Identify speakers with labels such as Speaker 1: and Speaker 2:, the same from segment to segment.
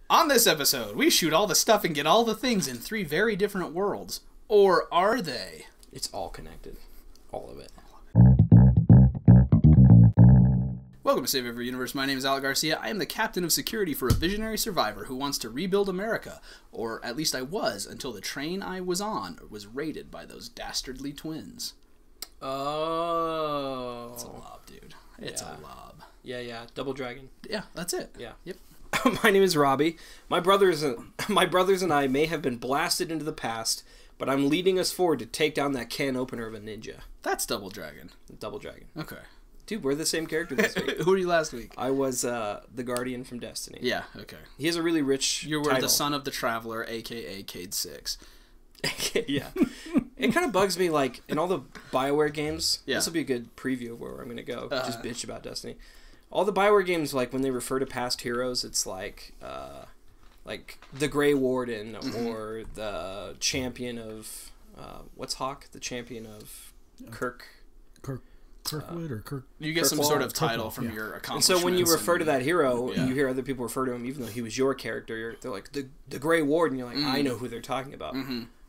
Speaker 1: On this episode, we shoot all the stuff and get all the things in 3 very different worlds. Or are they?
Speaker 2: It's all connected. All of it.
Speaker 1: Welcome to Save Every Universe. My name is Alec Garcia. I am the captain of security for a visionary survivor who wants to rebuild America. Or at least I was, until the train I was on was raided by those dastardly twins.
Speaker 2: Oh.
Speaker 1: It's a lob, dude. It's a lob.
Speaker 2: Yeah. Double Dragon.
Speaker 1: Yeah, that's it.
Speaker 2: Yeah.
Speaker 1: Yep.
Speaker 2: My name is Robbie. My brothers and I may have been blasted into the past, but I'm leading us forward to take down that can opener of a ninja.
Speaker 1: That's Double Dragon.
Speaker 2: Double Dragon.
Speaker 1: Okay.
Speaker 2: Dude, we're the same character this week.
Speaker 1: Who were you last week?
Speaker 2: I was the Guardian from Destiny.
Speaker 1: Yeah, okay.
Speaker 2: He has a really rich
Speaker 1: You were
Speaker 2: title.
Speaker 1: the son of the Traveler, a.k.a. Cade 6.
Speaker 2: Yeah. It kind of bugs me, like, in all the BioWare games,
Speaker 1: Yeah.
Speaker 2: this will be a good preview of where I'm going to go, just bitch about Destiny. All the BioWare games, like, when they refer to past heroes, it's like the Grey Warden or the champion of, what's Hawk? The champion of
Speaker 3: Kirkwood or Kirk.
Speaker 1: You get some
Speaker 2: Kirkwall?
Speaker 1: sort of title
Speaker 3: Kirkwall,
Speaker 1: from
Speaker 3: yeah.
Speaker 1: your
Speaker 2: And
Speaker 1: accomplishments.
Speaker 2: so when you refer to that hero,
Speaker 1: Yeah.
Speaker 2: you hear other people refer to him, even though he was your character, they're like, the Grey Warden, you're like, I know who they're talking about.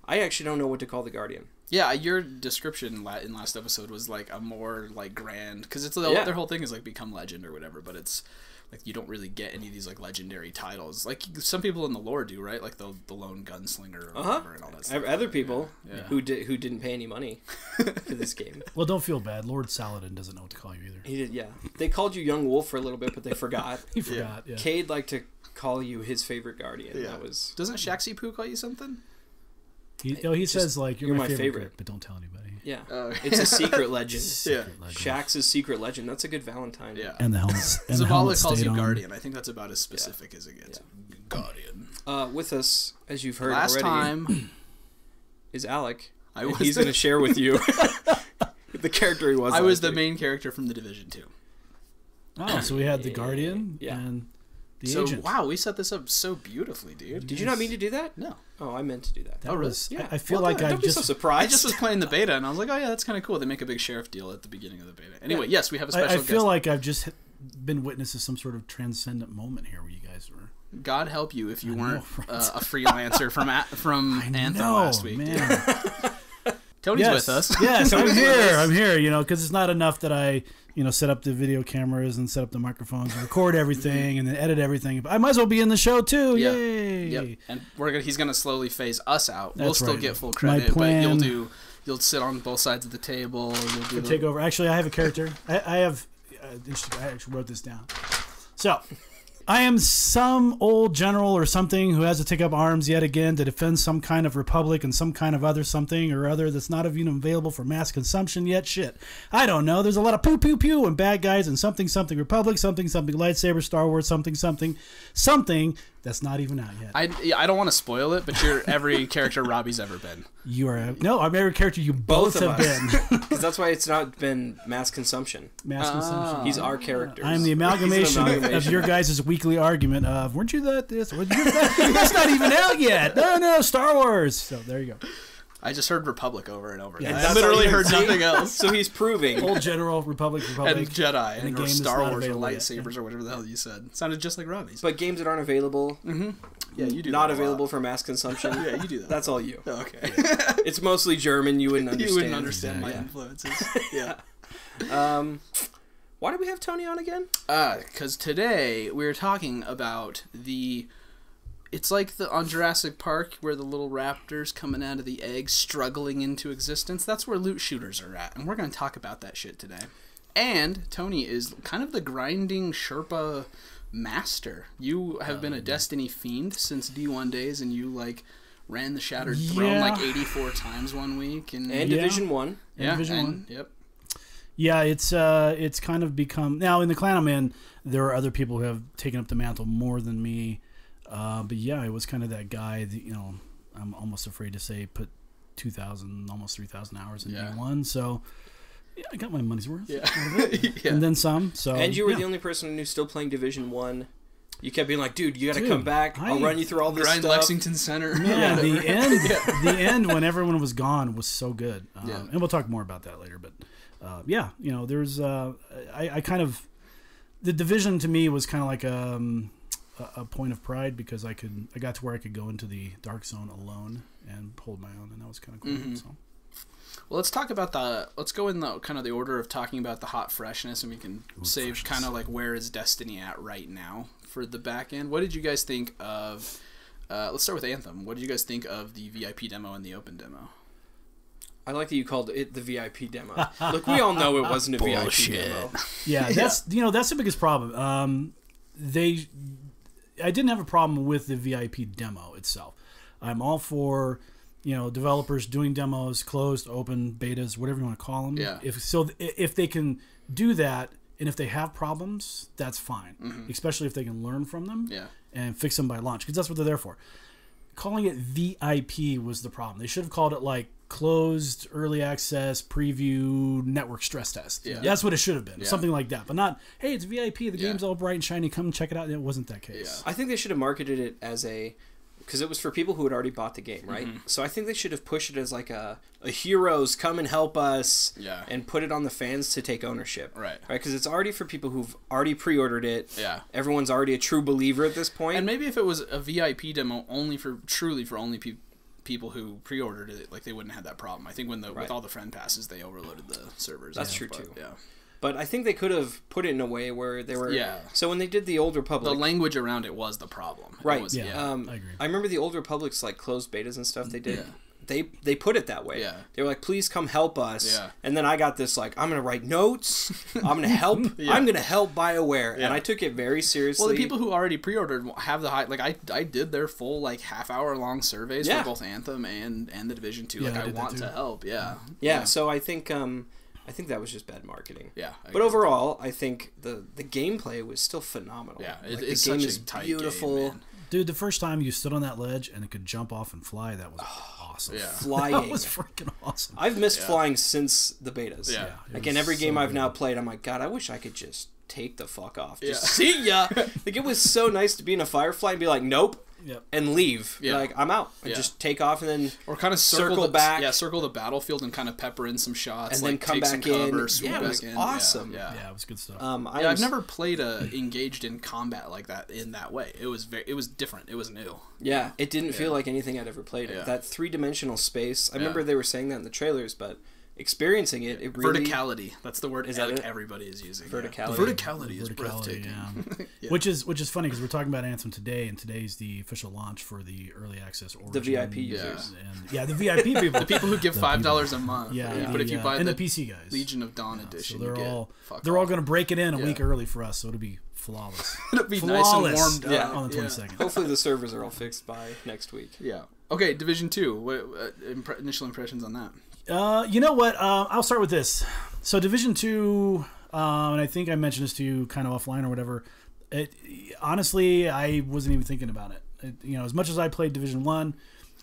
Speaker 2: I actually don't know what to call the Guardian.
Speaker 1: Yeah, your description in last episode was like a more like grand, because it's their whole thing is like become legend or whatever, but it's like you don't really get any of these like legendary titles like some people in the lore do, right? Like the lone gunslinger or whatever and all that stuff.
Speaker 2: Other people
Speaker 1: Yeah.
Speaker 2: who didn't pay any money for this game.
Speaker 3: Well, don't feel bad. Lord Saladin doesn't know what to call you either.
Speaker 2: He did, yeah. They called you Young Wolf for a little bit, but they forgot.
Speaker 3: He forgot. Yeah.
Speaker 2: Cade liked to call you his favorite Guardian.
Speaker 1: Yeah.
Speaker 2: That was
Speaker 1: Doesn't Shaxi Poo call you something?
Speaker 3: He says like you're my favorite, Kirk, but don't tell anybody.
Speaker 2: yeah.
Speaker 1: Oh.
Speaker 2: It's a secret legend.
Speaker 3: Secret legend.
Speaker 2: Shax's secret legend. That's a good Valentine.
Speaker 1: Yeah.
Speaker 3: And the helmets. And the
Speaker 1: Zavala
Speaker 3: helmets
Speaker 1: calls
Speaker 3: stayed
Speaker 1: you
Speaker 3: on.
Speaker 1: Guardian. I think that's about as specific as it gets.
Speaker 2: Yeah.
Speaker 1: Guardian.
Speaker 2: With us, as you've heard
Speaker 1: Last
Speaker 2: already,
Speaker 1: time
Speaker 2: is Alec.
Speaker 1: I
Speaker 2: He's going to share with you the character he was.
Speaker 1: I was
Speaker 2: last
Speaker 1: the
Speaker 2: week.
Speaker 1: main character from the Division 2.
Speaker 3: Oh, so we had the Guardian and the agent.
Speaker 1: Wow, we set this up so beautifully, dude.
Speaker 2: Did you not mean to do that?
Speaker 1: No.
Speaker 2: Oh, I meant to do that.
Speaker 3: That was.
Speaker 2: Yeah.
Speaker 3: I feel
Speaker 2: Well
Speaker 3: like
Speaker 2: done.
Speaker 3: I
Speaker 2: Don't be so
Speaker 3: just.
Speaker 2: surprised.
Speaker 1: I just was playing the beta, and I was like, oh, yeah, that's kind of cool. They make a big sheriff deal at the beginning of the beta. Anyway, yes, we have a special
Speaker 3: I
Speaker 1: guest.
Speaker 3: feel like I've just been witness to some sort of transcendent moment here where you guys were.
Speaker 1: God help you if you
Speaker 3: I
Speaker 1: weren't
Speaker 3: know, right?
Speaker 1: a freelancer from Anthem last week.
Speaker 3: Man.
Speaker 1: Tony's with us.
Speaker 3: Yes, I'm
Speaker 1: Tony's with
Speaker 3: here.
Speaker 1: us.
Speaker 3: I'm here. You know, because it's not enough that I, set up the video cameras and set up the microphones and record everything and then edit everything. I might as well be in the show too.
Speaker 1: Yeah.
Speaker 3: Yay!
Speaker 1: Yep. And he's gonna slowly phase us out. We'll
Speaker 3: That's
Speaker 1: still
Speaker 3: right.
Speaker 1: get full
Speaker 3: My
Speaker 1: credit, but
Speaker 3: plan-
Speaker 1: you'll sit on both sides of the table. You'll do
Speaker 3: Take over. Actually, I have a character. I have. I actually wrote this down. So, I am some old general or something who has to take up arms yet again to defend some kind of republic and some kind of other something or other that's not even available for mass consumption yet. Shit. I don't know. There's a lot of pew pew pew and bad guys and something something republic, something something lightsaber, Star Wars, something something that's not even out yet.
Speaker 1: I don't want to spoil it, but you're every character Robbie's ever been.
Speaker 3: You are no, I'm every character you both
Speaker 2: of
Speaker 3: have
Speaker 2: us.
Speaker 3: been.
Speaker 2: Because that's why it's not been mass consumption.
Speaker 3: Mass consumption.
Speaker 2: He's our characters.
Speaker 3: I'm the amalgamation of your guys' weekly argument of, weren't you this? Weren't you that? That's not even out yet. No, Star Wars. So there you go.
Speaker 1: I just heard Republic over and over.
Speaker 3: Yeah,
Speaker 1: I
Speaker 2: that's
Speaker 1: literally
Speaker 2: all you
Speaker 1: heard
Speaker 2: heard.
Speaker 1: nothing else.
Speaker 2: So he's proving.
Speaker 3: Old General, Republic,
Speaker 1: And Jedi,
Speaker 3: and a
Speaker 1: or
Speaker 3: game that's
Speaker 1: Star
Speaker 3: not
Speaker 1: Wars, or
Speaker 3: available yet.
Speaker 1: lightsabers, or whatever the hell you said. Sounded just like Robbie's.
Speaker 2: But games that aren't available,
Speaker 1: Yeah, you do.
Speaker 2: not
Speaker 1: that a lot.
Speaker 2: available for mass consumption.
Speaker 1: Yeah, you do that.
Speaker 2: That's all you.
Speaker 1: Oh, okay.
Speaker 2: It's mostly German. You wouldn't understand.
Speaker 1: You wouldn't understand my
Speaker 2: Yeah.
Speaker 1: influences. Yeah.
Speaker 2: Why did we have Tony on again?
Speaker 1: Because today we're talking about it's like on Jurassic Park where the little raptors coming out of the egg struggling into existence. That's where loot shooters are at. And we're going to talk about that shit today. And Tony is kind of the grinding Sherpa master. You have been a Destiny fiend since D1 days, and you ran the Shattered Throne 84 times one week. And
Speaker 2: Division 1.
Speaker 1: Yeah,
Speaker 3: Division 1.
Speaker 1: Yep.
Speaker 3: Yeah, it's kind of become... Now, in the clan I'm in, there are other people who have taken up the mantle more than me. But yeah, I was kind of that guy that, I'm almost afraid to say put 2,000, almost 3,000 hours in D1. So, yeah, I got my money's worth.
Speaker 1: Yeah.
Speaker 3: Yeah. And then some. So,
Speaker 2: And you were the only person who's still playing Division 1. You kept being like, dude, you got to come back. I'll run you through all this
Speaker 1: Grind
Speaker 2: stuff.
Speaker 1: Lexington Center.
Speaker 3: Man, the end when everyone was gone was so good. And we'll talk more about that later. But there's I kind of... The Division to me was kind of like a point of pride because I got to where I could go into the dark zone alone and hold my own, and that was kind of cool. So.
Speaker 1: Well, let's go in the kind of the order of talking about the hot freshness, and we can save kind of like where is Destiny at right now for the back end. What did you guys think of? Let's start with Anthem. What did you guys think of the VIP demo and the open demo?
Speaker 2: I like that you called it the VIP demo. Look, we all know it wasn't a VIP demo.
Speaker 3: Yeah, that's that's the biggest problem. I didn't have a problem with the VIP demo itself. I'm all for developers doing demos, closed, open, betas, whatever you want to call them.
Speaker 1: Yeah.
Speaker 3: If they can do that, and if they have problems, that's fine. Especially if they can learn from them and fix them by launch, because that's what they're there for. Calling it VIP was the problem. They should have called it like closed, early access, preview, network stress test. Yeah. That's what it should have been. Yeah. Something like that. But not, hey, it's VIP, the game's all bright and shiny, come check it out. It wasn't that case.
Speaker 2: Yeah. I think they should have marketed it as because it was for people who had already bought the game, right? So I think they should have pushed it as like a heroes come and help us and put it on the fans to take ownership. Right? Because it's already for people who've already pre-ordered it. Yeah. Everyone's already a true believer at this point.
Speaker 1: And maybe if it was a VIP demo only for people who pre-ordered it, like they wouldn't have that problem. I think with all the friend passes, they overloaded the servers.
Speaker 2: That's true too. Yeah. But I think they could have put it in a way where they were...
Speaker 1: Yeah.
Speaker 2: So when they did the Old Republic...
Speaker 1: The language around it was the problem.
Speaker 2: Right.
Speaker 1: I
Speaker 3: agree.
Speaker 2: I remember the Old Republic's like closed betas and stuff they did. Yeah. They put it that way. Yeah. They were like, please come help us. Yeah. And then I got this like, I'm going to write notes. I'm going to help. I'm going to help BioWare. Yeah. And I took it very seriously.
Speaker 1: Well, the people who already pre-ordered have the high... Like, I did their full like half-hour-long surveys for both Anthem and the Division 2. Like, I want to help. Yeah.
Speaker 2: Yeah. So I think that was just bad marketing. Yeah. But overall, I think the gameplay was still phenomenal.
Speaker 1: Yeah,
Speaker 2: the game is beautiful.
Speaker 1: Game,
Speaker 3: dude, the first time you stood on that ledge and it could jump off and fly, that was awesome.
Speaker 1: Yeah.
Speaker 2: Flying.
Speaker 3: That was freaking awesome.
Speaker 2: I've missed flying since the betas. Yeah. Like in every game I've now played, I'm like, God, I wish I could just take the fuck off. Just see ya! Like, it was so nice to be in a Firefly and be like, nope. And leave. Like, I'm out. And just take off and then
Speaker 1: or kind of circle back. Yeah, circle the battlefield and kind of pepper in some shots.
Speaker 2: And then come back in. Yeah, it was awesome.
Speaker 3: Yeah, it was good stuff.
Speaker 1: I've never played engaged in combat like that in that way. It was different. It was new.
Speaker 2: Yeah, it didn't feel like anything I'd ever played. That three-dimensional space. I remember they were saying that in the trailers, but experiencing it really...
Speaker 1: Verticality. That's the word everybody is using.
Speaker 2: Verticality.
Speaker 1: Verticality is breathtaking.
Speaker 3: Yeah. Which is funny because we're talking about Anthem today, and today's the official launch for the early access origin.
Speaker 2: The VIP users.
Speaker 3: And, the VIP people.
Speaker 1: The people who give $5 a month.
Speaker 3: Yeah.
Speaker 1: But if you buy
Speaker 3: the PC guys,
Speaker 1: Legion of Dawn edition,
Speaker 3: so they're all going to break it in a week early for us, so it'll be flawless.
Speaker 1: It'll be nice and warmed up
Speaker 3: on the 22nd.
Speaker 2: Hopefully the servers are all fixed by next week.
Speaker 1: Yeah. Okay, Division 2. What initial impressions on that?
Speaker 3: You know what? I'll start with this. So Division 2, and I think I mentioned this to you kind of offline or whatever. Honestly, I wasn't even thinking about it. As much as I played Division 1.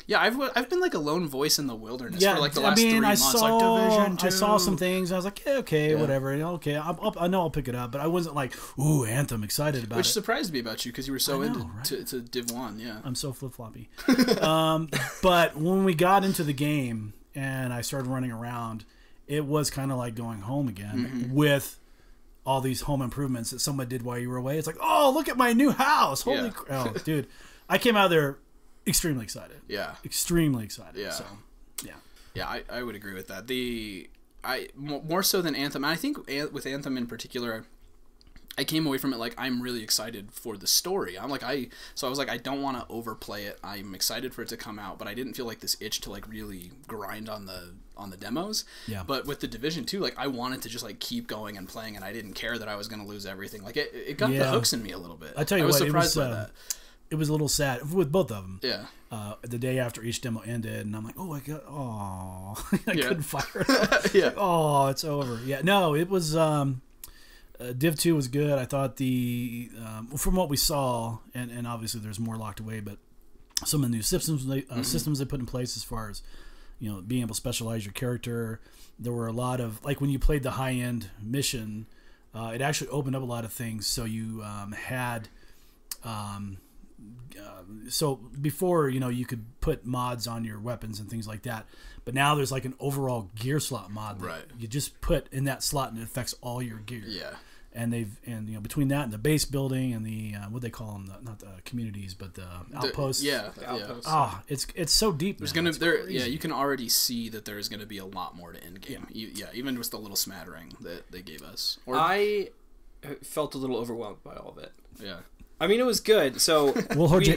Speaker 1: Yeah, I've been like a lone voice in the wilderness for like the last 3 months.
Speaker 3: Division 2. I saw some things. I was like, whatever. Okay, I know I'll pick it up. But I wasn't like, ooh, Anthem, excited about it.
Speaker 1: Which surprised me about you because you were so into to Div 1. Yeah,
Speaker 3: I'm so flip-floppy. But when we got into the game and I started running around, it was kind of like going home again with all these home improvements that someone did while you were away. It's like, oh, look at my new house. Holy crap. Oh, dude. I came out of there extremely excited. Yeah. Extremely excited. Yeah. So, yeah.
Speaker 1: Yeah, I would agree with that. More so than Anthem. And I think with Anthem in particular, I came away from it like I'm really excited for the story. I was like I don't want to overplay it. I'm excited for it to come out, but I didn't feel like this itch to like really grind on the demos. Yeah. But with the Division 2, like I wanted to just like keep going and playing, and I didn't care that I was going to lose everything. Like it got the hooks in me a little bit.
Speaker 3: I tell you
Speaker 1: I was
Speaker 3: what,
Speaker 1: surprised by that.
Speaker 3: It was a little sad with both of them.
Speaker 1: Yeah.
Speaker 3: The day after each demo ended, and I'm like, oh, I couldn't fire it up.
Speaker 1: Yeah.
Speaker 3: Like, oh, it's over. Yeah. No, it was. Div 2 was good. I thought from what we saw, and obviously there's more locked away, but some of the new systems they put in place as far as being able to specialize your character. There were a lot of, like when you played the high end mission, it actually opened up a lot of things. So you had. So before, you could put mods on your weapons and things like that, but now there's like an overall gear slot mod that you just put in that slot and it affects all your gear.
Speaker 1: Yeah.
Speaker 3: And between that and the base building and the what they call them, not the communities, but the outposts.
Speaker 1: The outposts.
Speaker 3: It's so deep.
Speaker 1: There's you can already see that there's gonna be a lot more to end game. Even just the little smattering that they gave us.
Speaker 2: I felt a little overwhelmed by all of it.
Speaker 1: Yeah.
Speaker 2: I mean, it was good. So
Speaker 3: we'll hold your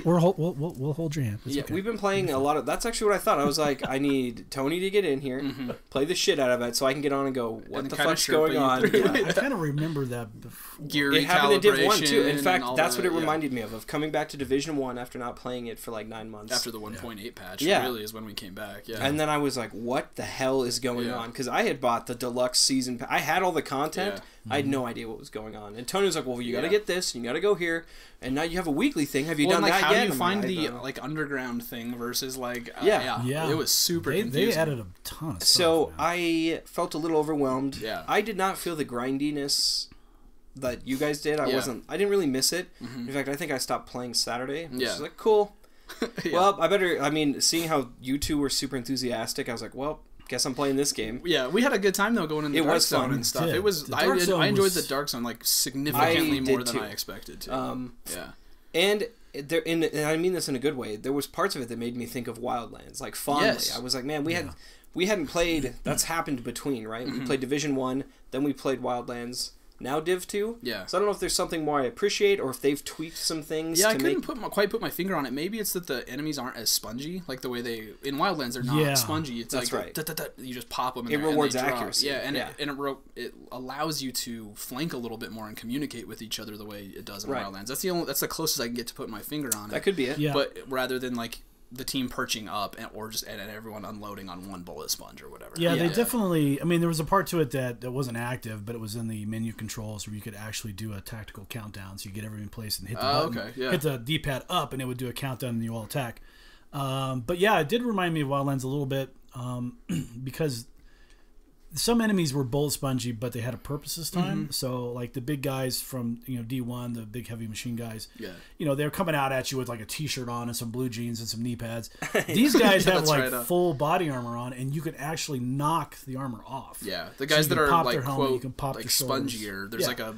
Speaker 3: hand. It's okay.
Speaker 2: We've been playing a lot of. That's actually what I thought. I was like, I need Tony to get in here, play the shit out of it, so I can get on and go. What the fuck's going on?
Speaker 3: I kind of remember that before.
Speaker 1: Gear
Speaker 2: it happened in Div 1 too. In fact, that's what it
Speaker 1: reminded
Speaker 2: reminded me of coming back to Division 1 after not playing it for like 9 months.
Speaker 1: After the 1.8 patch, really is when we came back. Yeah.
Speaker 2: And then I was like, what the hell is going on? Because I had bought the deluxe season. I had all the content.
Speaker 1: Yeah.
Speaker 2: I had no idea what was going on. And Tony was like, well, you got to get this. You got to go here. And now you have a weekly thing. Have you done that
Speaker 1: how
Speaker 2: yet?
Speaker 1: How do you find the underground thing versus it was super confusing.
Speaker 3: They added a ton of stuff.
Speaker 2: So I felt a little overwhelmed.
Speaker 1: Yeah.
Speaker 2: I did not feel the grindiness that you guys did. I didn't really miss it. In fact, I think I stopped playing Saturday. Which is like, cool. Well, seeing how you two were super enthusiastic, I was like, well, guess I'm playing this game.
Speaker 1: Yeah, we had a good time though going in the Dark Zone and stuff. It was I enjoyed the Dark Zone like significantly more than I expected to.
Speaker 2: And I mean this in a good way. There was parts of it that made me think of Wildlands, like fondly.
Speaker 1: Yes.
Speaker 2: I was like, man, we hadn't played. That's happened between, right? We played Division 1, then we played Wildlands. Now Div 2?
Speaker 1: Yeah.
Speaker 2: So I don't know if there's something more I appreciate or if they've tweaked some things
Speaker 1: I couldn't quite put my finger on it. Maybe it's that the enemies aren't as spongy, like the way they... In Wildlands, they're not spongy. It's
Speaker 2: that's
Speaker 1: like,
Speaker 2: right.
Speaker 1: You just pop them and
Speaker 2: it rewards accuracy.
Speaker 1: Yeah, and it allows you to flank a little bit more and communicate with each other the way it does in Wildlands. That's the closest I can get to putting my finger on it.
Speaker 2: That could be it.
Speaker 3: Yeah.
Speaker 1: But rather than like the team perching up and everyone unloading on one bullet sponge or whatever.
Speaker 3: Yeah, they definitely... I mean, there was a part to it that wasn't active, but it was in the menu controls where you could actually do a tactical countdown. So you get everything in place and hit the button, hit the D-pad up, and it would do a countdown and you all attack. But yeah, it did remind me of Wildlands a little bit because some enemies were bullet spongy, but they had a purpose this time. So like the big guys from D1, the big heavy machine guys, they're coming out at you with like a t-shirt on and some blue jeans and some knee pads. These guys have like full body armor on, and you can actually knock the armor off.
Speaker 1: Yeah, the guys that are like
Speaker 3: helmet, you can pop
Speaker 1: like
Speaker 3: spongier.
Speaker 1: There's like a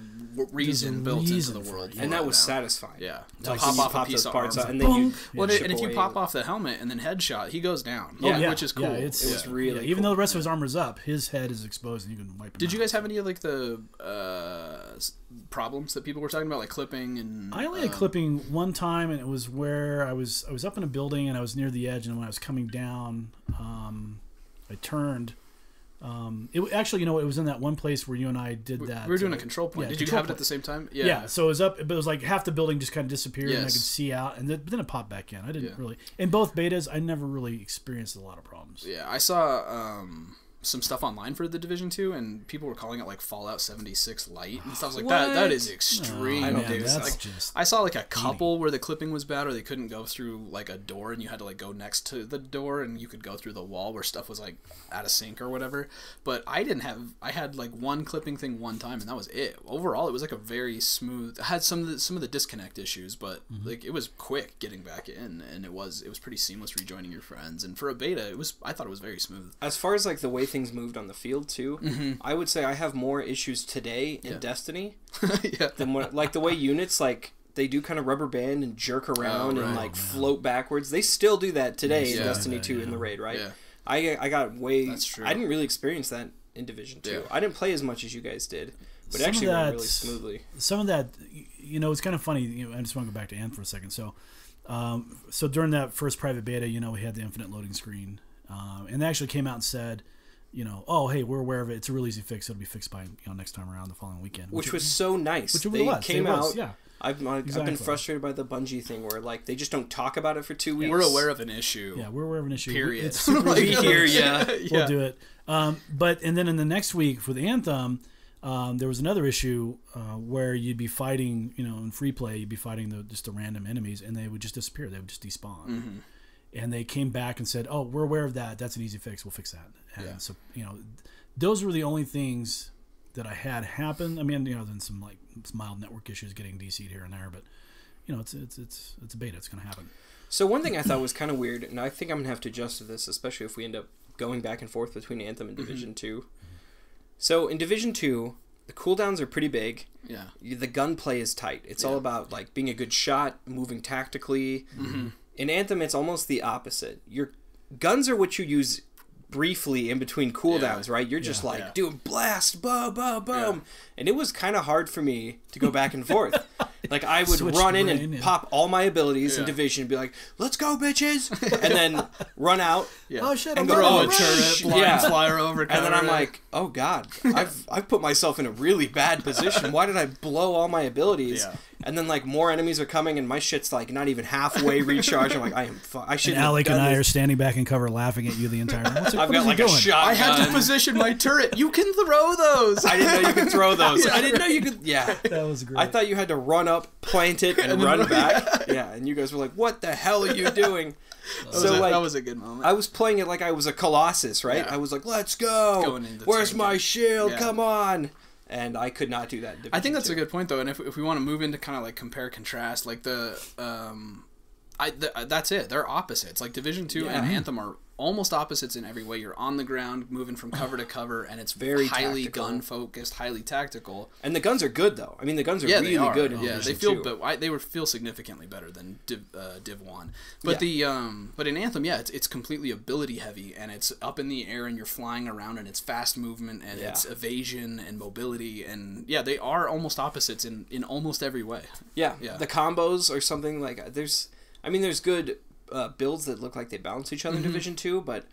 Speaker 1: reason built into the world,
Speaker 2: and that was satisfying.
Speaker 1: Yeah,
Speaker 2: to pop off a piece of parts, and then
Speaker 1: and if you pop off the helmet and then headshot, he goes down. Which is cool.
Speaker 3: Yeah, it was really
Speaker 2: cool.
Speaker 3: Even though the rest of his armor's up, his head is exposed and you can wipe him
Speaker 1: Did you guys have any of like the problems that people were talking about, like clipping and?
Speaker 3: I only had clipping one time, and it was where I was up in a building and I was near the edge, and when I was coming down, I turned. It actually, it was in that one place where you and I did that.
Speaker 1: We were doing a control point. Did you have it at the same time?
Speaker 3: Yeah. So it was up, but it was like half the building just kind of disappeared, and I could see out, and then it popped back in. I didn't really. In both betas, I never really experienced a lot of problems.
Speaker 1: Yeah, I saw some stuff online for the Division 2, and people were calling it like Fallout 76 Light and stuff like that. That is extreme.
Speaker 3: I don't do that.
Speaker 1: I saw like a couple where the clipping was bad, or they couldn't go through like a door, and you had to like go next to the door, and you could go through the wall where stuff was like out of sync or whatever. But I had like one clipping thing one time, and that was it. Overall, it was like a very smooth. It had some of the disconnect issues, but like it was quick getting back in, and it was pretty seamless rejoining your friends. And for a beta, I thought it was very smooth.
Speaker 2: As far as like the way things moved on the field too, I would say I have more issues today in Destiny than like the way units like they do kind of rubber band and jerk around and like float backwards. They still do that today in Destiny 2 in the raid, right? Yeah. I got way. That's true. I didn't really experience that in Division 2. I didn't play as much as you guys did, but it actually went really smoothly.
Speaker 3: Some of that, it's kind of funny. I just want to go back to Anthem for a second. So during that first private beta, we had the infinite loading screen, and they actually came out and said, oh, hey, we're aware of it. It's a real easy fix. It'll be fixed by next time around the following weekend.
Speaker 2: Which was so nice.
Speaker 3: Which it came out. Yeah.
Speaker 2: I've been frustrated by the Bungie thing where like they just don't talk about it for 2 weeks.
Speaker 1: We're aware of an issue.
Speaker 3: Yeah, we're aware of an issue.
Speaker 1: Period.
Speaker 3: It's super
Speaker 1: easy.
Speaker 2: Here,
Speaker 3: we'll do it. But then in the next week for the Anthem, there was another issue where you'd be fighting, in free play, you'd be fighting just the random enemies, and they would just disappear. They would just despawn. And they came back and said, "Oh, we're aware of that. That's an easy fix. We'll fix that." And so, those were the only things that I had happen. I mean, then some like mild network issues getting DC'd here and there, but it's a beta. It's going to happen.
Speaker 2: So one thing I thought was kind of weird, and I think I'm going to have to adjust to this, especially if we end up going back and forth between Anthem and Division 2. So in Division 2, the cooldowns are pretty big.
Speaker 1: Yeah.
Speaker 2: The gunplay is tight. It's all about like being a good shot, moving tactically. Mm-hmm. In Anthem, it's almost the opposite. Your guns are what you use briefly in between cooldowns, right? You're just doing blast, boom, boom, boom. And it was kind of hard for me to go back and forth. Like, I would run in and pop all my abilities in Division and be like, let's go, bitches! And then run out.
Speaker 3: Yeah. Oh, shit,
Speaker 1: and throw a turret, blind flyer over.
Speaker 2: And then I'm like, oh, God, I've put myself in a really bad position. Why did I blow all my abilities? Yeah. And then, like, more enemies are coming, and my shit's, like, not even halfway recharged. I'm like, I shouldn't have
Speaker 3: Alec
Speaker 2: done
Speaker 3: and I
Speaker 2: this.
Speaker 3: are standing back in cover laughing at you the entire time.
Speaker 2: I've got, like, a shotgun.
Speaker 1: I had to position my turret. You can throw those.
Speaker 2: I didn't know you could throw those. I didn't know you could... Yeah.
Speaker 3: That was great.
Speaker 2: I thought you had to run up, plant it, and run back. Yeah, and you guys were like, what the hell are you doing?
Speaker 1: That was a good moment.
Speaker 2: I was playing it like I was a Colossus, right? Yeah. I was like, let's go. Where's my shield? Yeah. Come on. And I could not do that in Division
Speaker 1: I think that's
Speaker 2: 2.
Speaker 1: a good point, though. And if we want to move into kind of like compare contrast, like that's it. They're opposites. Like Division 2 and Anthem are almost opposites in every way. You're on the ground, moving from cover to cover, and it's very highly gun focused, highly tactical.
Speaker 2: And the guns are good, though. I mean, the guns are really good in Division 2.
Speaker 1: They feel significantly better than Div 1. But but in Anthem, it's completely ability heavy, and it's up in the air, and you're flying around, and it's fast movement, and it's evasion and mobility, and they are almost opposites in almost every way.
Speaker 2: Yeah. The combos are something like there's good builds that look like they balance each other in Division 2, but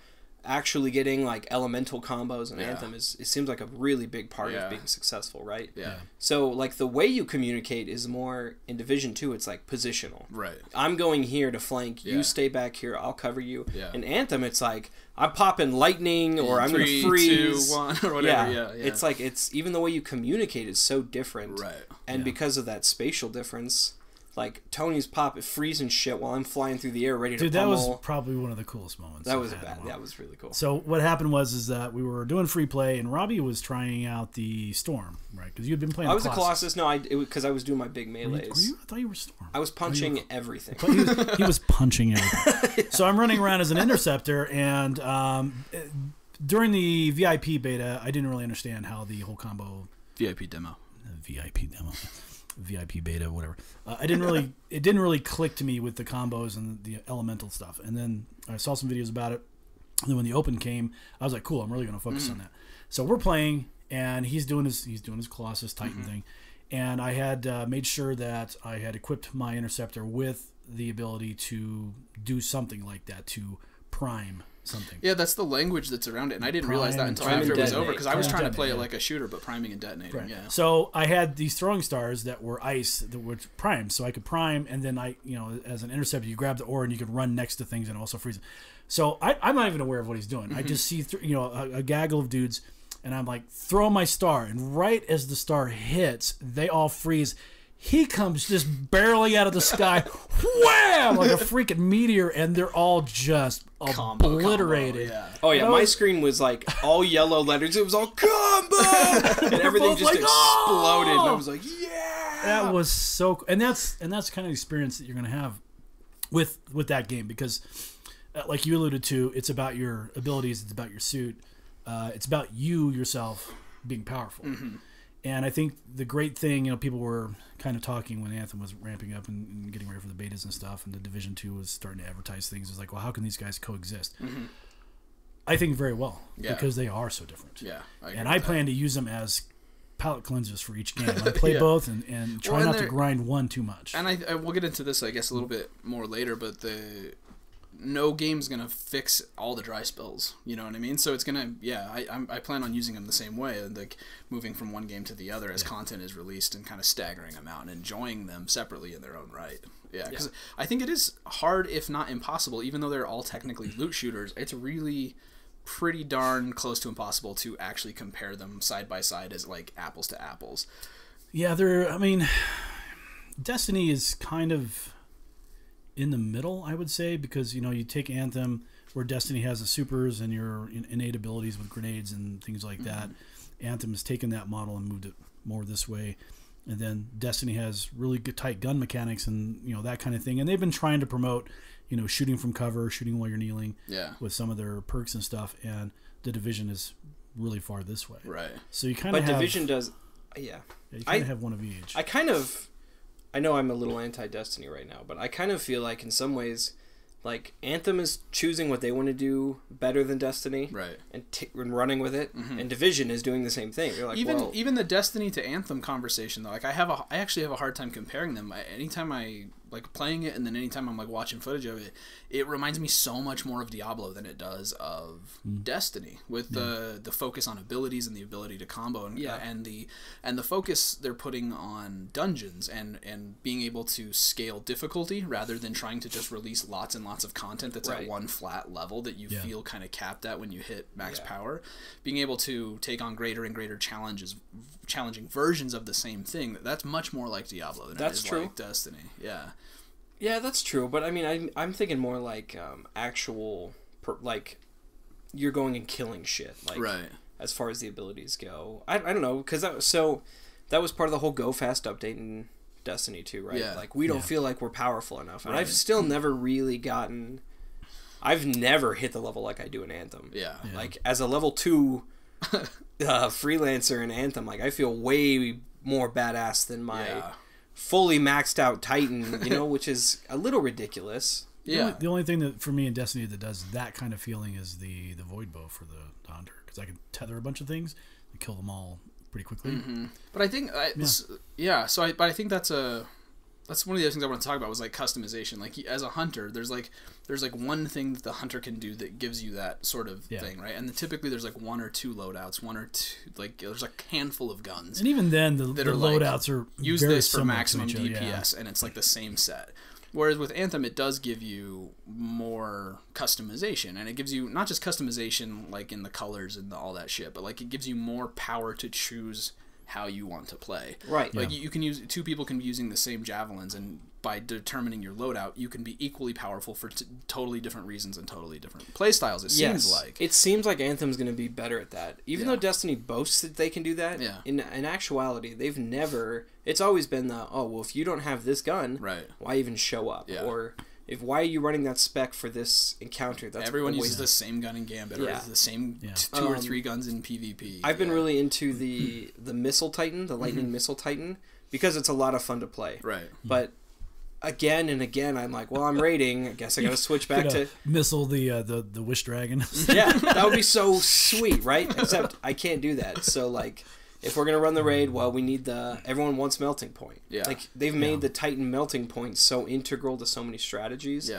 Speaker 2: actually getting like elemental combos in Anthem it seems like a really big part of being successful, right?
Speaker 1: Yeah.
Speaker 2: So like the way you communicate is more in Division 2, it's like positional.
Speaker 1: Right.
Speaker 2: I'm going here to flank, you stay back here, I'll cover you. Yeah. In Anthem it's like I'm popping lightning or I'm going to freeze.
Speaker 1: 3, 2, 1 or whatever. Yeah.
Speaker 2: It's like even the way you communicate is so different.
Speaker 1: Right.
Speaker 2: And because of that spatial difference, like Tony's pop freezing shit while I'm flying through the air ready to pummel.
Speaker 3: That was probably one of the coolest moments.
Speaker 2: That was really cool.
Speaker 3: So what happened was that we were doing free play and Robbie was trying out the Storm, right? Because you had been playing.
Speaker 2: I was a Colossus. No, because I was doing my big melees.
Speaker 3: Were you? I thought you were Storm.
Speaker 2: I was punching everything.
Speaker 3: He was punching everything. So I'm running around as an interceptor, and during the VIP beta, I didn't really understand how the whole combo.
Speaker 1: VIP demo.
Speaker 3: VIP beta, whatever. It didn't really click to me with the combos and the elemental stuff. And then I saw some videos about it. And then when the open came, I was like, cool, I'm really going to focus on that. So we're playing, and he's doing his Colossus Titan thing. And I had made sure that I had equipped my interceptor with the ability to do something like that, to prime something.
Speaker 1: Yeah, that's the language that's around it, and I didn't realize that until after it was over, because I was trying to play it like a shooter, but priming and detonating. Right. Yeah.
Speaker 3: So I had these throwing stars that were ice that were primed, so I could prime, and then as an interceptor, you grab the ore and you could run next to things and also freeze them. So I'm not even aware of what he's doing. I just see a gaggle of dudes, and I'm like, throw my star, and right as the star hits, they all freeze. He comes just barreling out of the sky, wham, like a freaking meteor, and they're all just obliterated.
Speaker 2: Oh yeah, my screen was like all yellow letters. It was all combo, and everything just exploded. And I was like, yeah,
Speaker 3: that was so. And that's kind of the experience that you're gonna have with that game, because, like you alluded to, it's about your abilities, it's about your suit, it's about you yourself being powerful. And I think the great thing, people were kind of talking when Anthem was ramping up and getting ready for the betas and stuff, and the Division 2 was starting to advertise things. It was like, well, how can these guys coexist? I think very well, because they are so different.
Speaker 1: Yeah,
Speaker 3: I plan to use them as palate cleansers for each game. I play both and try not to grind one too much.
Speaker 1: And I we'll get into this, I guess, a little bit more later, but no game's gonna fix all the dry spells, you know what I mean? So it's gonna, I plan on using them the same way, like moving from one game to the other as content is released, and kind of staggering them out and enjoying them separately in their own right. Because I think it is hard, if not impossible, even though they're all technically loot shooters, it's really pretty darn close to impossible to actually compare them side by side as like apples to apples.
Speaker 3: Yeah, Destiny is kind of in the middle, I would say, because you take Anthem, where Destiny has the supers and your innate abilities with grenades and things like that. Anthem has taken that model and moved it more this way, and then Destiny has really good tight gun mechanics and that kind of thing. And they've been trying to promote shooting from cover, shooting while you're kneeling, with some of their perks and stuff. And the Division is really far this way,
Speaker 1: right?
Speaker 3: So you kind of
Speaker 2: Division does. Yeah.
Speaker 3: You kind of have one of each.
Speaker 2: I know I'm a little anti-Destiny right now, but I kind of feel like in some ways, like Anthem is choosing what they want to do better than Destiny,
Speaker 1: right?
Speaker 2: And running with it, and Division is doing the same thing. They're like,
Speaker 1: even the Destiny to Anthem conversation though, like I actually have a hard time comparing them. Anytime I like playing it, and then anytime I'm like watching footage of it, it reminds me so much more of Diablo than it does of Destiny, with the focus on abilities and the ability to combo, and the focus they're putting on dungeons and being able to scale difficulty rather than trying to just release lots and lots of content that's at one flat level that you feel kind of capped at when you hit max power. Being able to take on greater and greater challenging versions of the same thing, that's much more like Diablo than it is like Destiny.
Speaker 2: Yeah, that's true. But I mean, I'm thinking more like like you're going and killing shit, like as far as the abilities go. I don't know, because that was part of the whole Go Fast update in Destiny 2, right? Like we don't feel like we're powerful enough, and I've still never really gotten. I've never hit the level like I do in Anthem. Like as a level 2 freelancer in Anthem, like I feel way more badass than my fully maxed out Titan, you know, which is a little ridiculous.
Speaker 3: The only thing that for me in Destiny that does that kind of feeling is the Void Bow for the Hunter, because I can tether a bunch of things and kill them all pretty quickly.
Speaker 1: But I think but I think that's one of the other things I want to talk about was like customization. Like as a hunter, there's like one thing that the hunter can do that gives you that sort of thing, right? And typically there's like one or two loadouts, like there's a handful of guns.
Speaker 3: And even then, the loadouts are
Speaker 1: use
Speaker 3: very
Speaker 1: this for maximum
Speaker 3: to each other,
Speaker 1: DPS, and it's like the same set. Whereas with Anthem, it does give you more customization, and it gives you not just customization like in the colors and all that shit, but like it gives you more power to choose how you want to play. Like you can use two people can be using the same javelins, and by determining your loadout, you can be equally powerful for totally different reasons and totally different play styles. It seems like
Speaker 2: Anthem's going to be better at that, even though Destiny boasts that they can do that. In actuality, they've never. It's always been if you don't have this gun, why even show up? Or why are you running that spec for this encounter? That's
Speaker 1: everyone uses the same gun in Gambit, or the same 2 or 3 guns in PvP.
Speaker 2: I've been really into the Missile Titan, the Lightning Missile Titan, because it's a lot of fun to play. But again and again, I'm like, well, I'm raiding. I guess I got to switch back to
Speaker 3: missile the Wish Dragon.
Speaker 2: That would be so sweet, right? Except I can't do that. So like, if we're gonna run the raid, well, we need everyone wants melting point. Like they've made the Titan melting point so integral to so many strategies.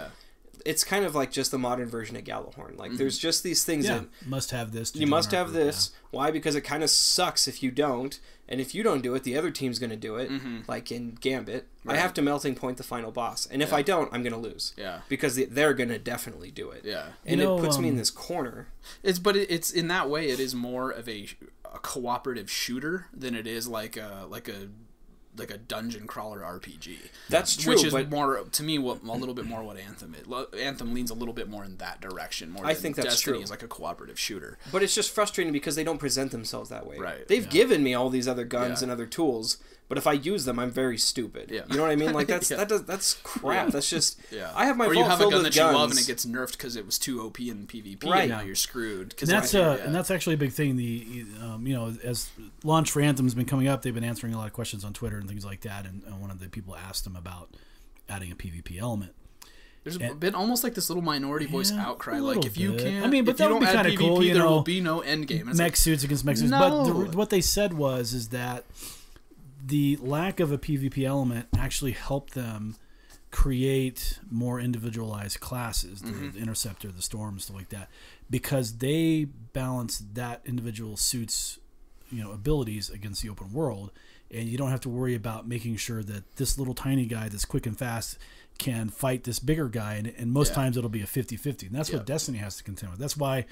Speaker 2: It's kind of like just the modern version of Gallahorn. Like there's just these things that
Speaker 3: must have this.
Speaker 2: You must have this. Why? Because it kind of sucks if you don't. And if you don't do it, the other team's going to do it. Like in Gambit, I have to melting point the final boss. And if I don't, I'm going to lose. Because they're going to definitely do it. And it puts me in this corner.
Speaker 1: It's in that way, it is more of a cooperative shooter than it is like a dungeon crawler RPG.
Speaker 2: That's true,
Speaker 1: which is more to me a little bit more what Anthem is. Anthem leans a little bit more in that direction. More, I think that's Destiny true. Is like a cooperative shooter.
Speaker 2: But it's just frustrating because they don't present themselves that way. They've given me all these other guns and other tools, but if I use them, I'm very stupid. You know what I mean? Like that's crap. That's just I have my. Or you have a gun that you love
Speaker 1: and it gets nerfed because it was too OP in PvP, and now you're screwed.
Speaker 3: And that's actually a big thing. As launch for Anthem's been coming up, they've been answering a lot of questions on Twitter and things like that. And one of the people asked them about adding a PvP element.
Speaker 1: There's been almost like this little minority voice outcry, like if you can't,
Speaker 3: but
Speaker 1: if you don't add PvP,
Speaker 3: cool,
Speaker 1: there will be no end game.
Speaker 3: Mech suits against mech suits. But what they said is that the lack of a PvP element actually helped them create more individualized classes, the Interceptor, the Storm, stuff like that, because they balance that individual suit's abilities against the open world, and you don't have to worry about making sure that this little tiny guy that's quick and fast can fight this bigger guy, and most times it'll be a 50-50, and that's what Destiny has to contend with. That's why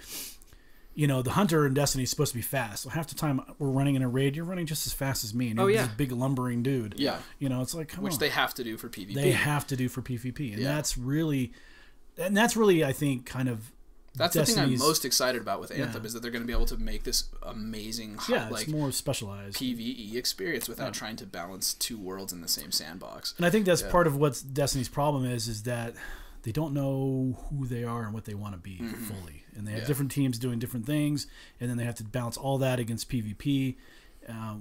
Speaker 3: the hunter in Destiny is supposed to be fast. So half the time we're running in a raid, you're running just as fast as me. And you're this big lumbering dude. It's like, come on.
Speaker 1: Which they have to do for PvP.
Speaker 3: They have to do for PvP. And that's really, I think, kind of
Speaker 1: that's Destiny's, the thing I'm most excited about with Anthem is that they're going to be able to make this amazing,
Speaker 3: it's more specialized
Speaker 1: PvE experience without trying to balance 2 worlds in the same sandbox.
Speaker 3: And I think that's part of what Destiny's problem is that they don't know who they are and what they want to be fully. And they have different teams doing different things, and then they have to balance all that against PvP.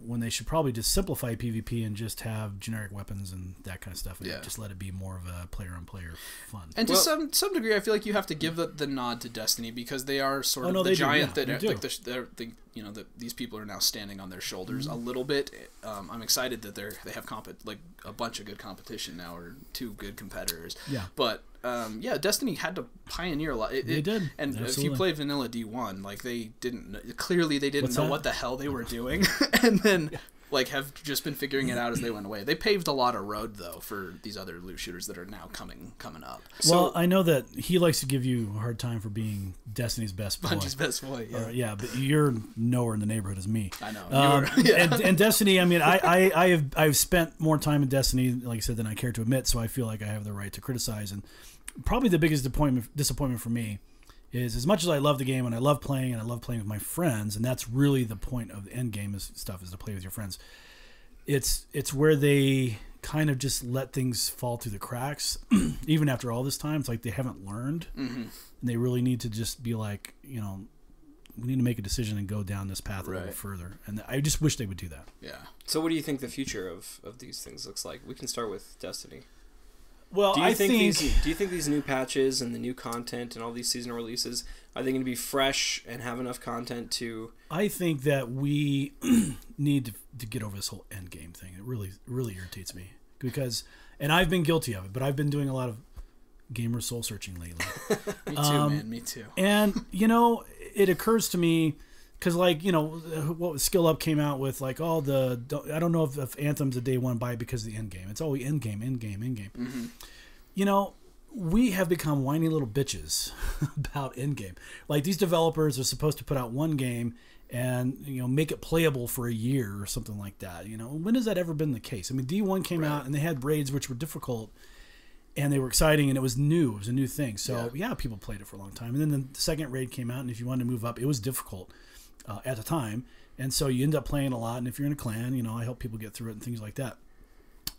Speaker 3: when they should probably just simplify PvP and just have generic weapons and that kind of stuff, and just let it be more of a player-on-player fun.
Speaker 1: And to some degree, I feel like you have to give the nod to Destiny, because they are sort of the giant that these people are now standing on their shoulders a little bit. I'm excited that they have a bunch of good competition now, or 2 good competitors.
Speaker 3: Yeah,
Speaker 1: but. Destiny had to pioneer a lot.
Speaker 3: They did,
Speaker 1: and
Speaker 3: absolutely.
Speaker 1: if you played Vanilla D1, like they didn't know what the hell they were doing, and then have just been figuring it out as they went away. They paved a lot of road though for these other loot shooters that are now coming up.
Speaker 3: Well, I know that he likes to give you a hard time for being Destiny's best boy.
Speaker 1: Bungie's best boy, yeah.
Speaker 3: But you're nowhere in the neighborhood as me.
Speaker 1: I know.
Speaker 3: And Destiny, I mean, I've spent more time in Destiny, like I said, than I care to admit, so I feel like I have the right to criticize. And probably the biggest disappointment for me is, as much as I love the game and I love playing with my friends, and that's really the point of the end game is to play with your friends. It's where they kind of just let things fall through the cracks, even after all this time. It's like they haven't learned, and they really need to just be like, we need to make a decision and go down this path a little further. And I just wish they would do that.
Speaker 1: Yeah.
Speaker 2: So what do you think the future of these things looks like? We can start with Destiny.
Speaker 3: Well,
Speaker 2: do you think these new patches and the new content and all these seasonal releases, are they going to be fresh and have enough content to...
Speaker 3: I think that we need to get over this whole end game thing. It really irritates me, because, and I've been guilty of it, but I've been doing a lot of gamer soul searching lately.
Speaker 1: Me too, man. Me too.
Speaker 3: And it occurs to me, because what Skill Up came out with, like all I don't know if Anthem's a day one buy because of the end game. It's always end game. We have become whiny little bitches about end game. Like, these developers are supposed to put out one game and make it playable for a year or something like that. When has that ever been the case? I mean, D1 came out and they had raids which were difficult and they were exciting, and it was new. It was a new thing. So people played it for a long time. And then the second raid came out, and if you wanted to move up, it was difficult at the time. And so you end up playing a lot. And if you're in a clan, I help people get through it and things like that.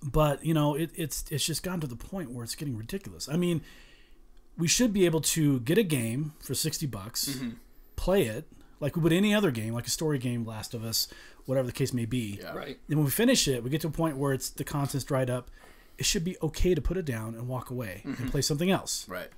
Speaker 3: But it's just gotten to the point where it's getting ridiculous. I mean, we should be able to get a game for $60, play it like we would any other game, like a story game, Last of Us, whatever the case may be.
Speaker 1: Yeah. Right.
Speaker 3: And when we finish it, we get to a point where the content's dried up. It should be okay to put it down and walk away and play something else.
Speaker 1: Right.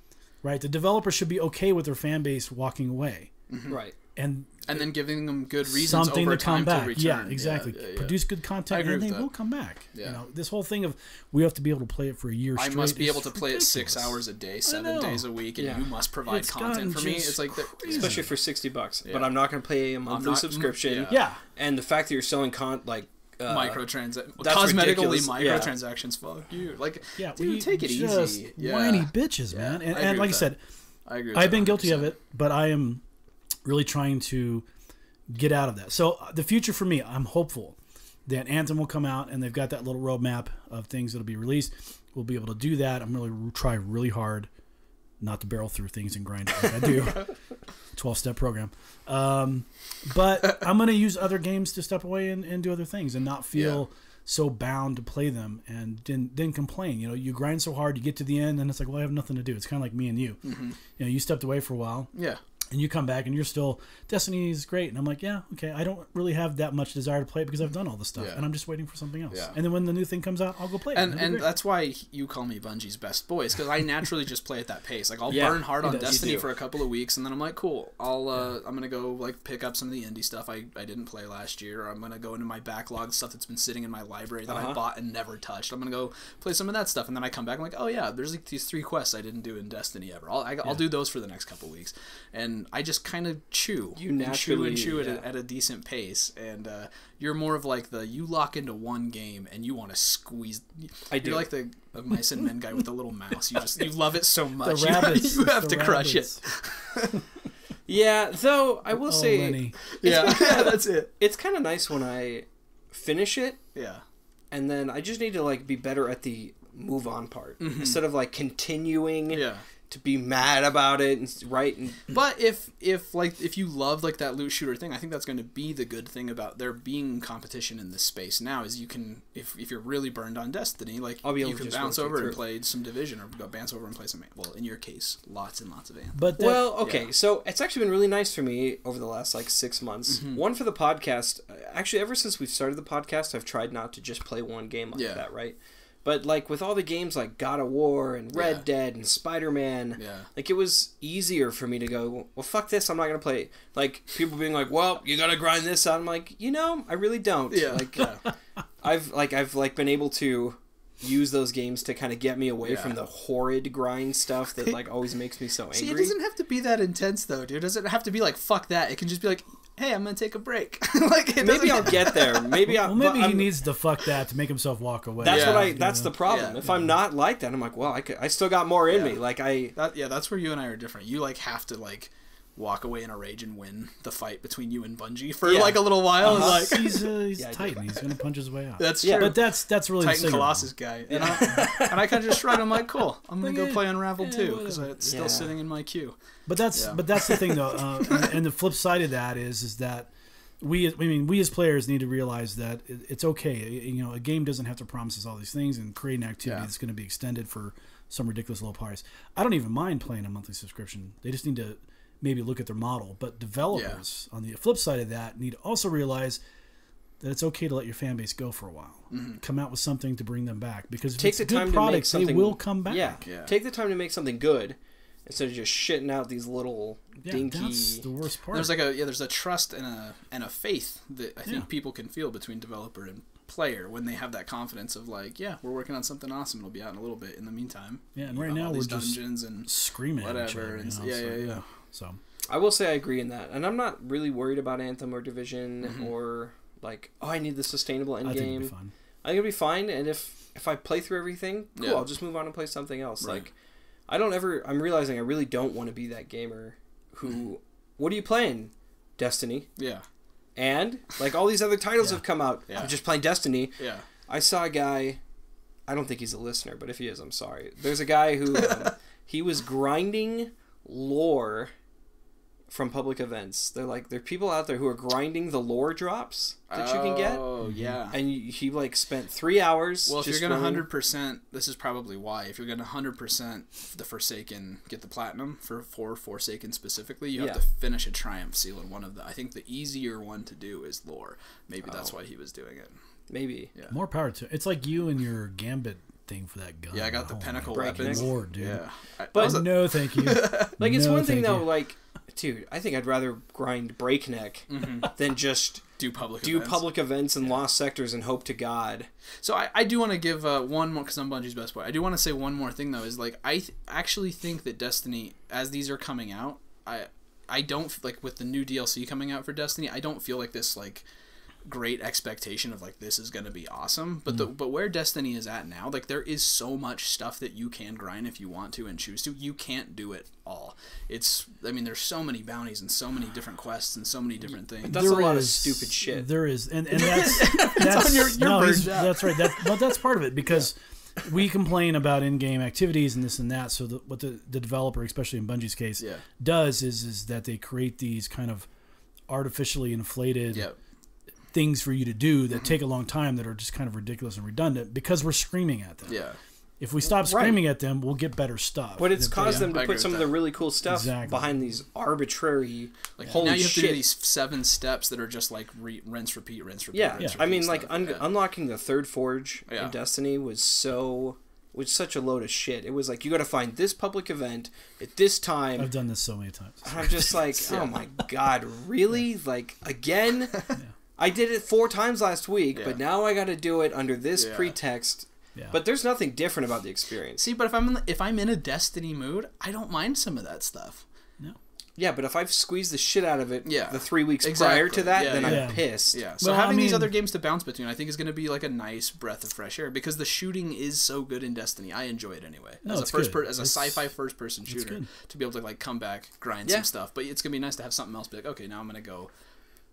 Speaker 3: Right. The developer should be okay with their fan base walking away.
Speaker 2: Right.
Speaker 3: And
Speaker 1: then giving them good reasons over time to return.
Speaker 3: Yeah, exactly. Produce good content, and they will come back. Yeah. This whole thing of we have to be able to play it for a year straight.
Speaker 1: I must be able to play it 6 hours a day, 7 days a week, and you must provide content for me. It's like
Speaker 2: especially for $60. Yeah. But I'm not going to pay a monthly subscription.
Speaker 3: Yeah.
Speaker 2: And the fact that you're selling
Speaker 1: cosmetically
Speaker 2: ridiculous.
Speaker 1: Microtransactions. Fuck you. Like, dude, take it easy.
Speaker 3: Whiny bitches, man. And like I said, I've been guilty of it, but I am really trying to get out of that. So the future for me, I'm hopeful that Anthem will come out, and they've got that little roadmap of things that'll be released. We'll be able to do that. I'm really try really hard not to barrel through things and grind it like I do. 12-step program. But I'm going to use other games to step away and do other things and not feel so bound to play them and then complain. You grind so hard, you get to the end, and it's like, well, I have nothing to do. It's kind of like me and you. You stepped away for a while.
Speaker 1: Yeah.
Speaker 3: And you come back and you're still, Destiny is great. And I'm like, yeah, okay, I don't really have that much desire to play it because I've done all this stuff. Yeah. And I'm just waiting for something else. Yeah. And then when the new thing comes out, I'll go play it.
Speaker 1: And that's why you call me Bungie's best boys, because I naturally just play at that pace. Like, I'll burn hard on Destiny for a couple of weeks, and then I'm like, cool, I'm going to go pick up some of the indie stuff I didn't play last year, or I'm going to go into my backlog, stuff that's been sitting in my library that I bought and never touched. I'm going to go play some of that stuff, and then I come back, I'm like, oh yeah, there's these 3 quests I didn't do in Destiny ever. I'll do those for the next couple of weeks. And I just kind of chew at a decent pace, and you're more of like you lock into one game and you want to squeeze. You're like the Mice and Men guy with the little mouse. You love it so much.
Speaker 3: The rabbits,
Speaker 1: you have to crush it.
Speaker 2: Yeah, though I will say,
Speaker 3: Lenny.
Speaker 1: That's it.
Speaker 2: It's kind of nice when I finish it.
Speaker 1: Yeah, and
Speaker 2: then I just need to be better at the move on part instead of continuing. Yeah. To be mad about it
Speaker 1: but if you love that loot shooter thing, I think that's going to be the good thing about there being competition in this space now, is you can, if you're really burned on Destiny, you can bounce over and play some Division, or go bounce over and play some, well, in your case, lots and lots of Anthem.
Speaker 2: But so it's actually been really nice for me over the last 6 months. One, for the podcast, actually, ever since we've started the podcast, I've tried not to just play one game like
Speaker 1: Yeah.
Speaker 2: that, right? But, like, with all the games like God of War and Red Dead and Spider-Man, like, it was easier for me to go, well, fuck this, I'm not going to play it. Like, people being like, well, you got to grind this out. I'm like, I really don't.
Speaker 1: Yeah.
Speaker 2: Like, I've been able to use those games to kind of get me away from the horrid grind stuff that, like, always makes me so angry.
Speaker 1: See, it doesn't have to be that intense, though, dude. It doesn't have to be like, fuck that. It can just be like, hey, I'm going to take a break. Like,
Speaker 2: maybe I'll get there. Maybe
Speaker 3: he needs to fuck that to make himself walk away.
Speaker 2: That's the problem. If I'm not like that, I'm like, well, I still got more in me. Like,
Speaker 1: that's where you and I are different. You, like, have to, like, walk away in a rage and win the fight between you and Bungie for like a little while. And, like,
Speaker 3: he's Titan. He's gonna punch his way out.
Speaker 1: That's true.
Speaker 3: But that's really
Speaker 1: Titan
Speaker 3: the
Speaker 1: Colossus guy. And I kind of just shrugged. I'm like, cool. I'm gonna go play Unraveled too because it's still sitting in my queue.
Speaker 3: But that's the thing though. And the flip side of that is that we as players need to realize that it's okay. A game doesn't have to promise us all these things and create an activity that's going to be extended for some ridiculous low price. I don't even mind playing a monthly subscription. They just need to maybe look at their model. But developers, on the flip side of that, need to also realize that it's okay to let your fan base go for a while. Come out with something to bring them back. Because if it's a good product, they will come back.
Speaker 2: Yeah. Take the time to make something good instead of just shitting out these little dinky...
Speaker 3: That's the worst part.
Speaker 1: There's a trust and a faith that I think people can feel between developer and player when they have that confidence of like, we're working on something awesome. It'll be out in a little bit. In the meantime,
Speaker 3: and right now we're just
Speaker 1: dungeons and
Speaker 3: screaming
Speaker 1: whatever.
Speaker 3: At each other, So
Speaker 2: I will say I agree in that, and I'm not really worried about Anthem or Division or like, I need the sustainable end game.
Speaker 3: It'll be fun.
Speaker 2: I think it'll be fine, and if I play through everything, cool. I'll just move on and play something else.
Speaker 1: Right.
Speaker 2: Like, I'm realizing I really don't want to be that gamer who, what are you playing? Destiny.
Speaker 1: Yeah.
Speaker 2: And like all these other titles have come out. I'm just playing Destiny.
Speaker 1: Yeah.
Speaker 2: I saw a guy. I don't think he's a listener, but if he is, I'm sorry. There's a guy who he was grinding lore from public events. There are people out there who are grinding the lore drops that you can get.
Speaker 1: Oh, yeah.
Speaker 2: And he like spent 3 hours.
Speaker 1: Well, if you're going to 100%, this is probably why. If you're going to 100% the Forsaken, get the platinum for Forsaken specifically, you have to finish a Triumph seal in one of the. I think the easier one to do is lore. Maybe that's why he was doing it.
Speaker 2: Maybe.
Speaker 3: Yeah. More power to it. It's like you and your Gambit thing for that gun.
Speaker 1: Yeah, I got the Pinnacle weapons.
Speaker 3: Lord, dude.
Speaker 1: Yeah.
Speaker 3: But no, thank you.
Speaker 2: Like, it's one thing though, like, dude, I think I'd rather grind Breakneck than just
Speaker 1: do public events
Speaker 2: and Lost Sectors and hope to God.
Speaker 1: So I do want to give one more, because I'm Bungie's best boy. I do want to say one more thing though, is like I actually think that Destiny, as these are coming out, I don't like with the new DLC coming out for Destiny, I don't feel like this like great expectation of like this is going to be awesome, but but where Destiny is at now, like there is so much stuff that you can grind if you want to and choose to. You can't do it all. There's so many bounties and so many different quests and so many different things.
Speaker 2: That's a lot of stupid shit.
Speaker 3: There is, and that's
Speaker 1: on your
Speaker 3: that's right. That's part of it, because we complain about in-game activities and this and that. So what the developer, especially in Bungie's case, does is that they create these kind of artificially inflated things for you to do that take a long time, that are just kind of ridiculous and redundant, because we're screaming at them.
Speaker 1: Yeah.
Speaker 3: If we stop screaming at them, we'll get better stuff.
Speaker 2: But it's caused them to put some of the really cool stuff behind these arbitrary, like, holy
Speaker 1: now you have
Speaker 2: shit.
Speaker 1: to do these 7 steps that are just like rinse, repeat, rinse, repeat.
Speaker 2: Yeah,
Speaker 1: rinse, repeat
Speaker 2: I mean, like,
Speaker 1: stuff.
Speaker 2: unlocking the third forge in Destiny was such a load of shit. It was like, you got to find this public event at this time.
Speaker 3: I've done this so many times.
Speaker 2: I'm just like, oh my god, really? Like, again? I did it 4 times last week, but now I got to do it under this pretext. Yeah. But there's nothing different about the experience.
Speaker 1: See, but if I'm in a Destiny mood, I don't mind some of that stuff.
Speaker 3: No.
Speaker 2: Yeah, but if I've squeezed the shit out of it the 3 weeks prior to that, then I'm pissed.
Speaker 1: Yeah. So having these other games to bounce between, I think, is going to be like a nice breath of fresh air, because the shooting is so good in Destiny. I enjoy it anyway.
Speaker 3: No,
Speaker 1: as a sci-fi first-person shooter, to be able to like come back, grind some stuff. But it's going to be nice to have something else. Be like, okay, now I'm going to go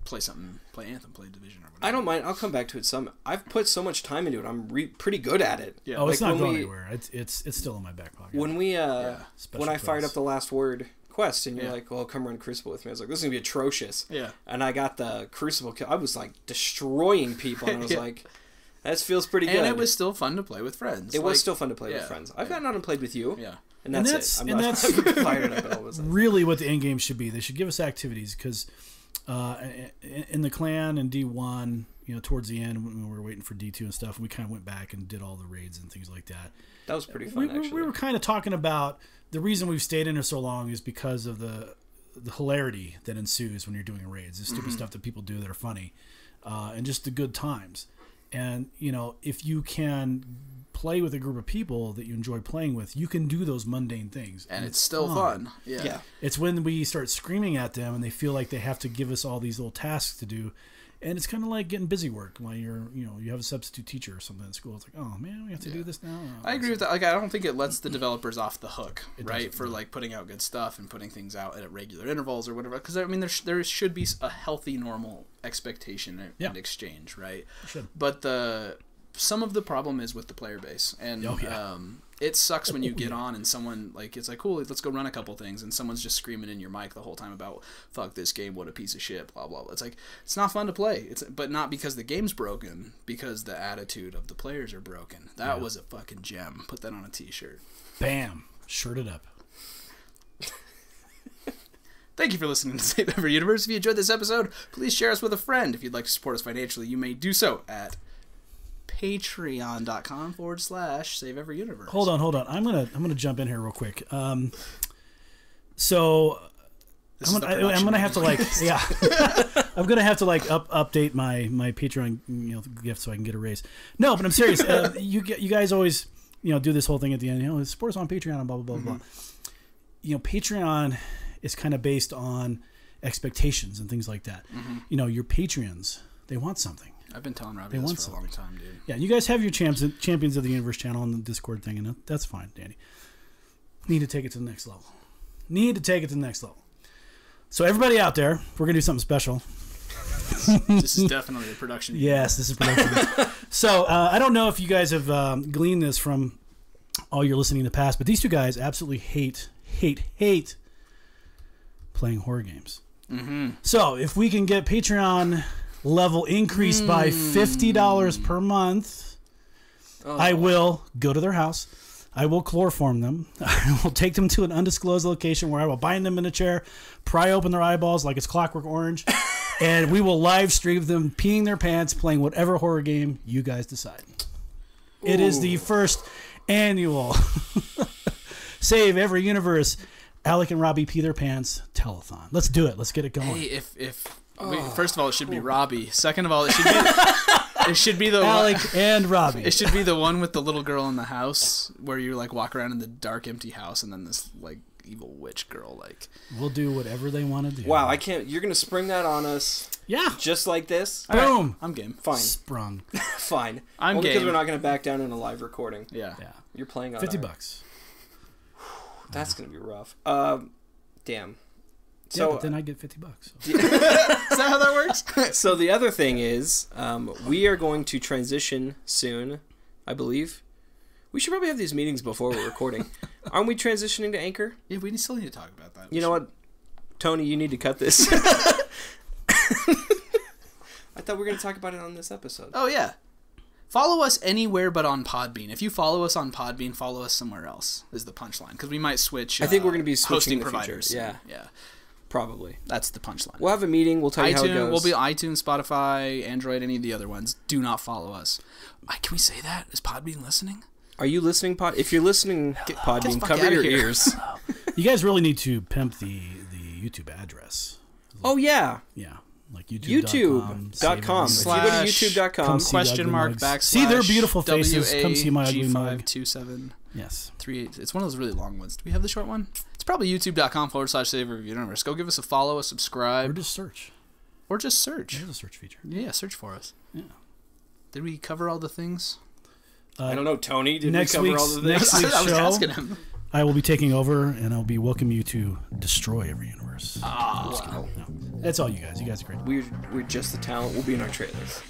Speaker 1: play something, play Anthem, play Division, or whatever.
Speaker 2: I don't mind. I'll come back to it some. I've put so much time into it. I'm pretty good at it.
Speaker 3: Yeah. Oh, it's not going anywhere. It's still in my back pocket.
Speaker 2: When I fired up the Last Word quest, and you're like, well, come run Crucible with me. I was like, this is going to be atrocious.
Speaker 1: Yeah.
Speaker 2: And I got the Crucible kill. I was like destroying people, and I was like, that feels pretty good.
Speaker 1: And it was still fun to play with friends.
Speaker 2: It was still fun to play with friends. I've gotten out and played with you.
Speaker 1: Yeah.
Speaker 2: And that's it. I'm not fired up at all.
Speaker 3: Really what the end game should be. They should give us activities, because in the clan and D1, towards the end when we were waiting for D2 and stuff, we kind of went back and did all the raids and things like that.
Speaker 2: That was pretty fun, actually.
Speaker 3: We were kind of talking about the reason we've stayed in there so long is because of the hilarity that ensues when you're doing raids, the stupid stuff that people do that are funny, and just the good times. And, if you can play with a group of people that you enjoy playing with, you can do those mundane things.
Speaker 1: And it's still fun.
Speaker 2: Yeah.
Speaker 3: It's when we start screaming at them and they feel like they have to give us all these little tasks to do. And it's kind of like getting busy work when you have a substitute teacher or something in school. It's like, oh man, we have to do this now.
Speaker 1: I agree with that. Like, I don't think it lets the developers off the hook, right? For like putting out good stuff and putting things out at regular intervals or whatever. Because I mean, there should be a healthy, normal expectation and exchange, right? But some of the problem is with the player base, and it sucks when you get on and someone it's like, cool, let's go run a couple things, and someone's just screaming in your mic the whole time about fuck this game, what a piece of shit, blah blah blah. It's like, it's not fun to play. But not because the game's broken, because the attitude of the players are broken. That was a fucking gem. Put that on a t-shirt.
Speaker 3: Bam, shirted up.
Speaker 1: Thank you for listening to Save Every Universe. If you enjoyed this episode, please share us with a friend. If you'd like to support us financially, you may do so at patreon.com/SaveEveryUniverse.
Speaker 3: Hold on. I'm gonna jump in here real quick. So I'm gonna have to I'm gonna have to update my Patreon gift so I can get a raise. No, but I'm serious. You guys always do this whole thing at the end. Support us on Patreon and blah blah blah blah. Patreon is kind of based on expectations and things like that. Your Patreons, they want something.
Speaker 1: I've been telling Robbie this for a long time, dude. Yeah,
Speaker 3: you guys have your Champions of the Universe channel on the Discord thing, and that's fine, Danny. Need to take it to the next level. So everybody out there, we're going to do something special.
Speaker 1: This is definitely a production.
Speaker 3: Yes, this is production. So I don't know if you guys have gleaned this from all your listening in the past, but these two guys absolutely hate playing horror games. So if we can get Patreon level increased by $50 per month, I will go to their house. I will chloroform them. I will take them to an undisclosed location where I will bind them in a chair, pry open their eyeballs like it's Clockwork Orange, and we will live stream them peeing their pants, playing whatever horror game you guys decide. Ooh. It is the first annual Save Every Universe Alec and Robbie pee their pants telethon. Let's do it. Let's get it going.
Speaker 1: Hey, first of all, it should be Robbie. Second of all, it should be the
Speaker 3: Alec and Robbie.
Speaker 1: It should be the one with the little girl in the house where you walk around in the dark, empty house, and then this evil witch girl
Speaker 3: We'll do whatever they want to do.
Speaker 2: Wow, I can't. You're gonna spring that on us?
Speaker 3: Yeah,
Speaker 2: just like this.
Speaker 3: Boom.
Speaker 1: Right, I'm game.
Speaker 2: Fine.
Speaker 3: Sprung.
Speaker 2: Fine.
Speaker 1: I'm
Speaker 2: only
Speaker 1: game
Speaker 2: because we're not gonna back down in a live recording.
Speaker 1: Yeah.
Speaker 2: You're playing on
Speaker 3: $50.
Speaker 2: That's gonna be rough. Damn.
Speaker 3: So but then I get $50.
Speaker 1: So. Is that how that works?
Speaker 2: So the other thing is, we are going to transition soon, I believe. We should probably have these meetings before we're recording. Aren't we transitioning to Anchor?
Speaker 1: Yeah, we still need to talk about that.
Speaker 2: You know what, Tony, you need to cut this. I thought we were going to talk about it on this episode.
Speaker 1: Oh yeah. Follow us anywhere but on Podbean. If you follow us on Podbean, follow us somewhere else is the punchline, because we might switch.
Speaker 2: I think we're going to be
Speaker 1: hosting
Speaker 2: switching
Speaker 1: providers.
Speaker 2: Yeah. Probably.
Speaker 1: That's the punchline.
Speaker 2: We'll have a meeting. We'll tell you how it goes.
Speaker 1: We'll be iTunes, Spotify, Android, any of the other ones. Do not follow us. Can we say that? Is Podbean listening?
Speaker 2: Are you listening, If you're listening, Podbean, cover your ears.
Speaker 3: You guys really need to pimp the YouTube address.
Speaker 2: Oh, yeah.
Speaker 3: Yeah. Like YouTube.com.
Speaker 2: If you go to YouTube.com.
Speaker 1: /
Speaker 3: see their beautiful faces. Come see my ugly mug.
Speaker 1: 527.
Speaker 3: Yes.
Speaker 1: 38. It's one of those really long ones. Do we have the short one? It's probably youtube.com / Save Every Universe. Go give us a follow, a subscribe.
Speaker 3: Or just search.
Speaker 1: There's
Speaker 3: a search feature.
Speaker 1: Yeah, search for us.
Speaker 3: Yeah.
Speaker 1: Did we cover all the things?
Speaker 2: I don't know, Tony. Did we cover all the things?
Speaker 3: Next week's
Speaker 1: I was
Speaker 3: show,
Speaker 1: asking him.
Speaker 3: I will be taking over, and I'll be welcoming you to destroy every universe.
Speaker 1: Wow.
Speaker 3: No. That's all you guys. You guys are great.
Speaker 2: We're just the talent. We'll be in our trailers.